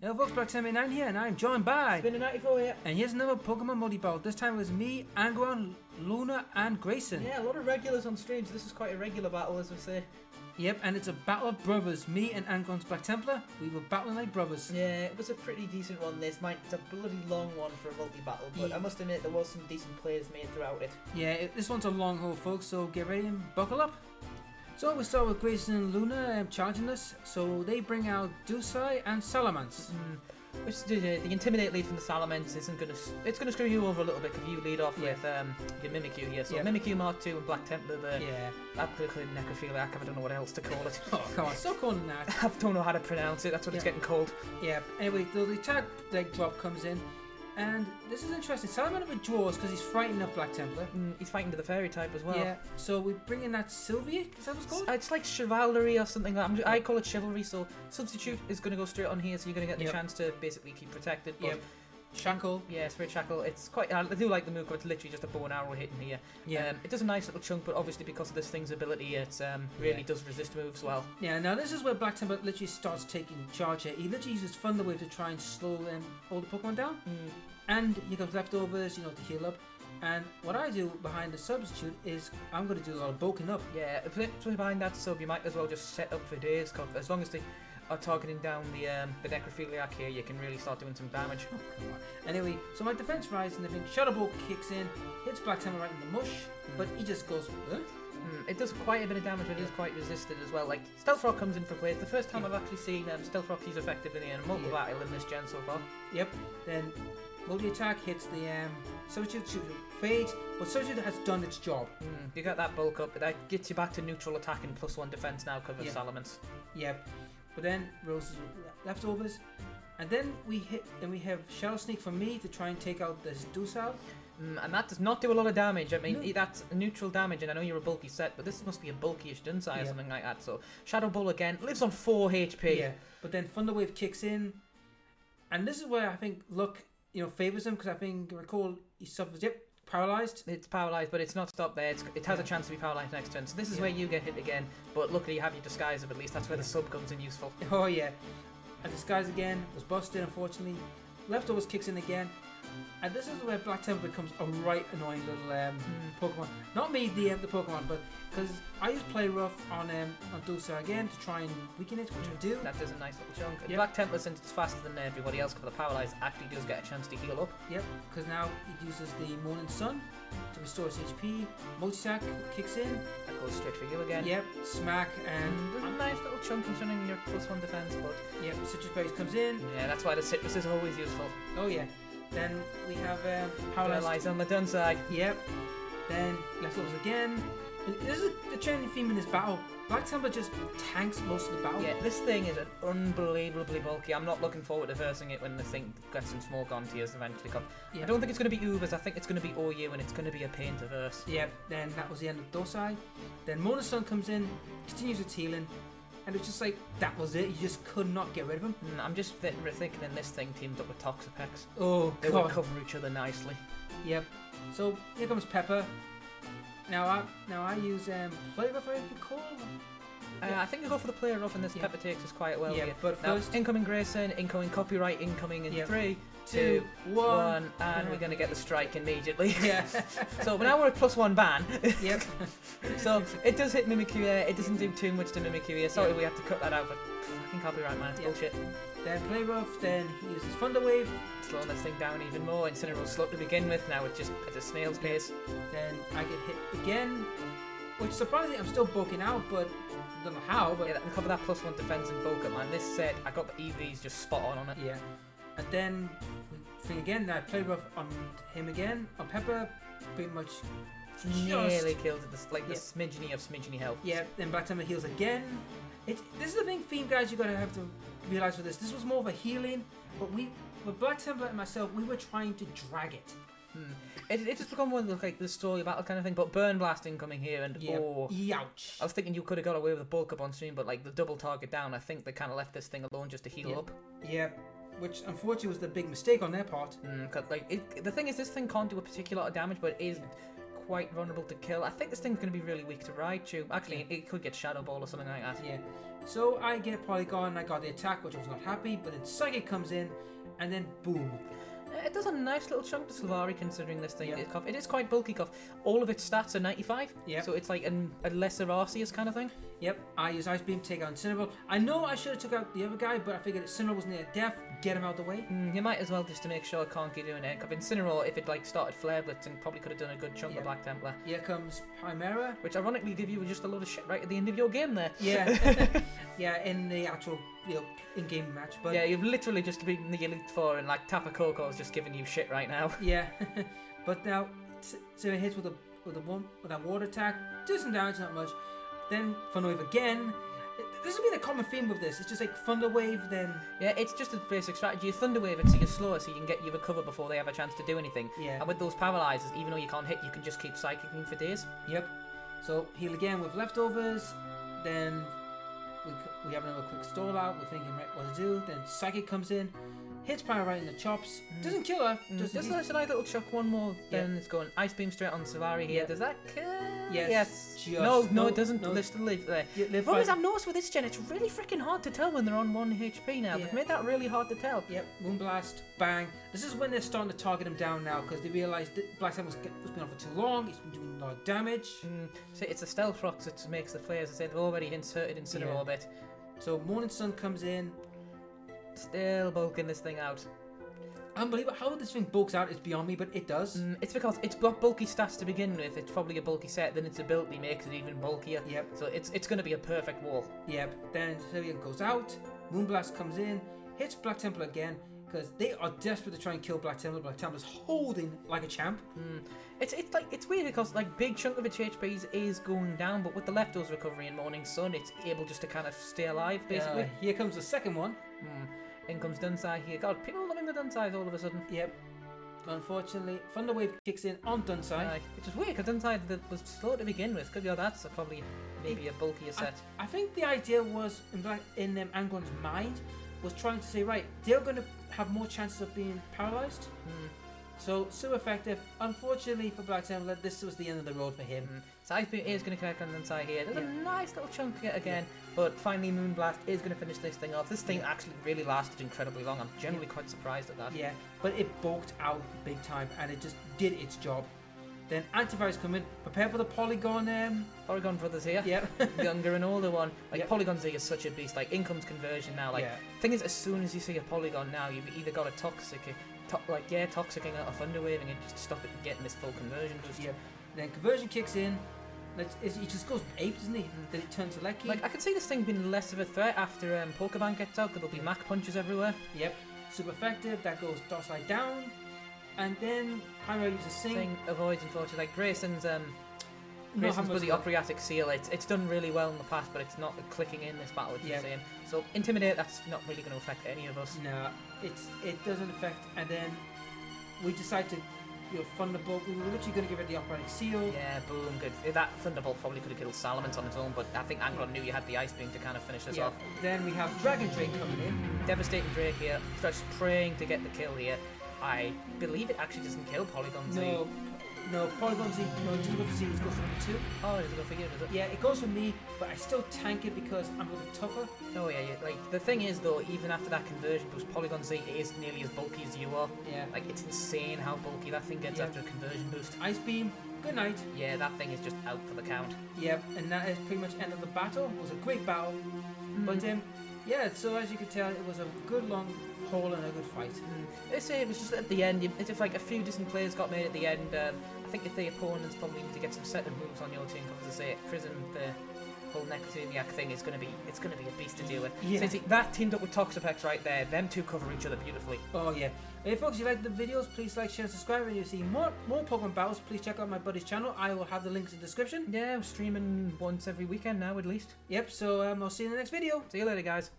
Hello folks, Black79 here, and I'm joined by... It's been a 94 here. And here's another Pokemon multi-battle. This time it was me, Angron, Luna, and Grayson. Yeah, a lot of regulars on streams. This is quite a regular battle, as we say. Yep, and it's a battle of brothers. Me and Angron's Black Templar, we were battling like brothers. Yeah, it was a pretty decent one. It's a bloody long one for a multi-battle, but Yeah. I must admit there was some decent plays made throughout it. Yeah, this one's a long haul, folks, so get ready and buckle up. So we start with Grayson and Luna charging us. So they bring out Dusai and Salamence. Which the Intimidate lead from the Salamence isn't gonna... It's gonna screw you over a little bit if you lead off with your Mimikyu here. So Mimikyu Mark II and Black Templar, the absolutely necrophiliac, I don't know what else to call it. Oh, come on, stop calling that. I don't know how to pronounce it, that's what it's getting called. Yeah, anyway, the attack leg drop comes in. And this is interesting. Salamence withdraws because he's frightened of Black Templar. He's fighting to the fairy type as well. Yeah, so we bring in that Sylvia, is that what it's called? It's like chivalry or something like that. I call it chivalry, so substitute is going to go straight on here, so you're going to get the chance to basically keep protected. But Shackle. Yeah, Spirit Shackle. It's quite... I do like the move, it's literally just a bow and arrow hitting here. Yeah. It does a nice little chunk, but obviously because of this thing's ability, it really does resist moves well. Yeah, now this is where Black Templar literally starts taking charge here. He literally uses Thunder Wave to try and slow all the Pokemon down. And he comes leftovers, to heal up. And what I do behind the substitute is I'm going to do a lot of bulking up. Yeah, if it's behind that sub, you might as well just set up for days, because as long as they are targeting down the necrophiliac here, you can really start doing some damage. Oh, come on. Anyway, so my defense rises and I think Shadow Ball kicks in, hits Black Templar right in the mush, but he just goes, huh? It does quite a bit of damage, but it is quite resisted as well. Like, Stealth Rock comes in for play. It's the first time I've actually seen Stealth Rock used effectively in a multi-battle in this gen so far. Yep, then multi-attack hits the substitute to fade, but substitute has done its job. You got that bulk up, that gets you back to neutral attack and +1 defense now because of Salamence. Yep, but then Rose's leftovers, and then we have Shadow Sneak for me to try and take out this Dusal. And that does not do a lot of damage. I mean, that's neutral damage, and I know you're a bulky set, but this must be a bulky-ish Dunsai or something like that. So Shadow Ball again lives on 4 HP. Yeah, but then Thunder Wave kicks in, and this is where I think luck, favors him, because I think recall he suffers. Paralyzed. It's paralyzed, but it's not stopped there. It has a chance to be paralyzed next turn. So this is where you get hit again. But luckily you have your disguise, at least that's where the sub comes in useful. Oh yeah, and disguise again was busted unfortunately. Leftovers kicks in again. And this is where Black Templar becomes a right annoying little Pokemon. Not me, the Pokemon, but because I use Play Rough on Dulce again to try and weaken it, which I do. That does a nice little chunk. Black Templar, since it's faster than everybody else for the Paralyze, actually does get a chance to heal up. Yep, because now it uses the Morning Sun to restore its HP. Multi-Sack kicks in. That goes straight for you again. Yep, Smack and... There's a nice little chunk concerning your +1 defense, but... Yep, Citrus Berries comes in. Yeah, that's why the Citrus is always useful. Oh yeah. Then we have Paralyze on the Dunsai. Yep. Then leftovers again. This is the trending theme in this battle. Black Templar just tanks most of the battle. Yeah, this thing is unbelievably bulky. I'm not looking forward to versing it when the thing gets some smoke onto you eventually. I don't think it's going to be Ubers, I think it's going to be OU, and it's going to be a pain to verse. Yep, then that was the end of Dosai. Then Mona Sun comes in, continues its healing, and it's just like, that was it. You just could not get rid of him. I'm just thinking this thing teamed up with Toxapex. Oh, they would cover each other nicely. Yep. So here comes Pepper. Now I use Play Rough, if you recall. I think you go for the Play Rough, and this Pepper takes us quite well. Yeah, but now, first incoming Grayson, incoming Copyright, incoming in 3, 2, 1, and we're going to get the strike immediately. Yeah. So now we're at +1 ban. Yep. So it does hit Mimikyu here. It doesn't do too much to Mimikyu here. Sorry, we have to cut that out, but fucking Copyright, man. It's bullshit. Then Play Rough, then he uses Thunder Wave. Slowing this thing down even more. Incineroar's slow to begin with, now it's just at a snail's pace. Then I get hit again, which surprisingly I'm still bulking out, but I don't know how. But yeah, we cover that +1 defense and bulk up, man. This set, I got the EVs just spot on it. Yeah. And then thing again, I Play Rough on him again, on Pepper, pretty much nearly kills it, the smidgeny health. Yeah, then Black Templar heals again. This is the theme, guys, you gotta have to realize with this. This was more of a healing, but with Black Templar and myself, we were trying to drag it. It just become one of the story battle kind of thing, but Burn Blast incoming here, and ouch. I was thinking you could have got away with a bulk up on stream, but like the double target down, I think they kind of left this thing alone just to heal up. Yeah, which unfortunately was the big mistake on their part. The thing is, this thing can't do a particular lot of damage, but it is quite vulnerable to kill. I think this thing's going to be really weak to ride too. Actually, it could get Shadow Ball or something like that. Yeah. So I get Polygon, I got the attack, which I was not happy, but then Psychic comes in, and then boom. It does a nice little chunk to Sylvari considering this thing. It is quite bulky Cuff. All of its stats are 95. Yeah. So it's like a lesser Arceus kind of thing. Yep. I use Ice Beam, take out Incineroar. I know I should have took out the other guy, but I figured Incineroar was near death. Get him out of the way. You might as well just to make sure it can't keep doing it. Because Incineroar, if it like started Flare Blitzing, probably could have done a good chunk of Black Templar. Here comes Chimera. Which ironically give you just a load of shit right at the end of your game there. Yeah. Yeah, in the actual in-game match. But yeah, you've literally just beaten the Elite Four and like Tapu Koko is just giving you shit right now. Yeah. But now, so it hits with that water attack. Do some damage, not much. Then Thunder Wave again. This has been a common theme with this. It's just like Thunder Wave, then... Yeah, it's just a basic strategy. You Thunder Wave it so you're slower so you can get you recover before they have a chance to do anything. Yeah. And with those paralyzers, even though you can't hit, you can just keep psychicking for days. Yep. So heal again with leftovers. Then we have another quick stall out. We're thinking right what to do. Then Psychic comes in. Hits Pyro right in the chops. Doesn't kill her. Just a nice little chuck, one more. Then it's going Ice Beam straight on Sylvari here. Does that kill? Yes. No, it doesn't. No. They still live there. The problem is I've noticed with this gen, it's really freaking hard to tell when they're on 1 HP now. They've made that really hard to tell. Yep. Moonblast. Bang. This is when they're starting to target him down now because they realise that Black Templar's been on for too long. He's been doing a lot of damage. So it's a stealth rock that makes the players, I said, they've already inserted Incineroar a bit. So Morning Sun comes in. Still bulking this thing out. Unbelievable. How this thing bulks out is beyond me, but it does. It's because it's got bulky stats to begin with. It's probably a bulky set, then its ability makes it even bulkier. Yep. So it's going to be a perfect wall. Yep. Then Sylveon goes out. Moonblast comes in. Hits Black Templar again. Because they are desperate to try and kill Black Templar. Black Templar's holding like a champ. It's weird because like big chunk of its HPs is going down, but with the leftovers recovery in Morning Sun, it's able just to kind of stay alive basically. Here comes the second one. In comes Dunsai here. God, people are loving the Dunsais all of a sudden. Yep. Unfortunately, Thunder Wave kicks in on Dunsai. Which is weird because Dunsai was slow to begin with. Could be that's probably maybe a bulkier set. I think the idea was in Angron's mind was trying to say, right, they're going to have more chances of being paralyzed. So effective. Unfortunately for Black Templar, this was the end of the road for him. So Ice Beam is going to connect on Dunsai here. There's a nice little chunk again, but finally Moonblast is going to finish this thing off. This thing actually really lasted incredibly long. I'm generally quite surprised at that. Yeah, but it bulked out big time and it just did its job. Then Antivirus come in, prepare for the Polygon. Polygon Brothers here. Yep. The younger and older one. Like Polygon Z is such a beast. Like income's conversion now. Like thing is, as soon as you see a Polygon now, you've either got a toxicing a Thunder Waving it just to stop it from getting this full conversion boost. Yep. Then conversion kicks in. He just goes ape, doesn't he? Then it turns to Lecky. Like I can see this thing being less of a threat after Pokemon gets out, because there'll be Mach punches everywhere. Yep. Super effective. That goes Dorsai down. And then Pyro uses Sing. Avoids, unfortunately. Like Grayson's with the Operiatic Seal, it's done really well in the past, but it's not clicking in this battle, which you're saying. So Intimidate, that's not really going to affect any of us. No, it doesn't affect. And then we decide to Thunderbolt. We were literally going to give it the Operatic Seal. Yeah, boom, good. That Thunderbolt probably could have killed Salamence on its own, but I think Angron knew you had the Ice Beam to kind of finish this off. Then we have Dragon Drake coming in. Devastating Drake here. Starts praying to get the kill here. I believe it actually doesn't kill Polygon Z. No, Polygon Z, doesn't go for Z, it goes for number 2. Oh, does it go for you, does it? Yeah, it goes for me, but I still tank it because I'm a little tougher. Oh yeah, like, the thing is though, even after that conversion boost, Polygon Z is nearly as bulky as you are. Yeah. Like, it's insane how bulky that thing gets after a conversion boost. Ice Beam, good night. Yeah, that thing is just out for the count. Yep, and that is pretty much end of the battle. It was a great battle. But yeah, so as you can tell, it was a good long haul and a good fight. It was just at the end, it's if like a few decent players got made at the end. I think if the opponents probably need to get some set of moves on your team, because as I say, Prism, the whole Necrotiniac thing is going to be a beast to deal with. Yeah. So see, that teamed up with Toxapex right there. Them two cover each other beautifully. Oh yeah. If folks, you like the videos, please like, share, and subscribe. And you see more Pokemon battles, please check out my buddy's channel. I will have the links in the description. Yeah, I'm streaming once every weekend now at least. Yep. So I'll see you in the next video. See you later, guys.